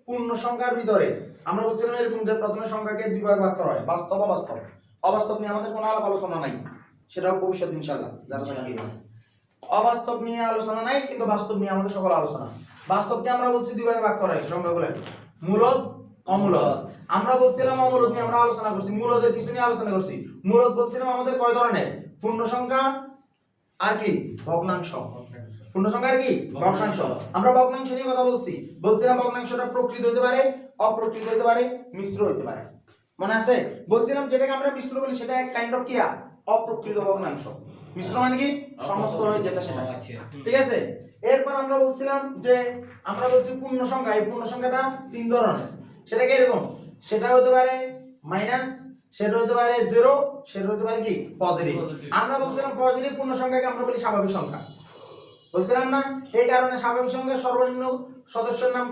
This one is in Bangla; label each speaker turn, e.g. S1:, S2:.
S1: পূর্ণ সংখ্যার ভিতরে আমরা বলছিলাম এরকম যে প্রথমে সংখ্যাকে দুই ভাগে ভাগ করা হয়, বাস্তব অবাস্তব। অবাস্তব নিয়ে আমাদের কোনো আলোচনা নাই, সেটাও ভবিষ্যৎ ইনশাআল্লাহ যারা থাকি। অবাস্তব নিয়ে আলোচনা নাই, কিন্তু বাস্তব নিয়ে আমাদের সকল আলোচনা। বাস্তবকে আমরা বলছি দুই ভাগে ভাগ করা হয় সংখ্যাগুলো, মূলদ অমূলদ। আমরা বলছিলাম অমূলদ নিয়ে আমরা আলোচনা করছি, মূলদের কিছু নিয়ে আলোচনা করছি। মূলদ বলছিলাম আমাদের কয় ধরনের, পূর্ণ সংখ্যা আর কি ভগ্নাংশ। পূর্ণ সংখ্যা আর কি ভগ্নাংশ। আমরা ভগ্নাংশ নিয়ে কথা বলছি, বলছিলাম ভগ্নাংশটা প্রকৃত হতে পারে, অপ্রকৃত হতে পারে, মিশ্র হতে পারে। মনে আছে? বলছিলাম যেটাকে আমরা মিশ্র বলি সেটা এক কাইন্ড অফ কিয়া অপ্রকৃত ভগ্নাংশ। মিশ্র মানে কি সমস্ত হয় যেটা সেটা, ঠিক আছে? এরপর আমরা বলছিলাম যে আমরা বলছি পূর্ণ সংখ্যা, এই পূর্ণ সংখ্যাটা তিন ধরনের। সেটা কি এরকম, সেটা হতে পারে মাইনাস, সেটা হতে পারে জিরো, সেটা হতে পারে কি পজিটিভ। আমরা বলছিলাম পজিটিভ পূর্ণ সংখ্যাকে আমরা বলি স্বাভাবিক সংখ্যা, বলছিলাম না? এই কারণে স্বাভাবিক সংখ্যার সর্বনিম্ন সদস্যের নাম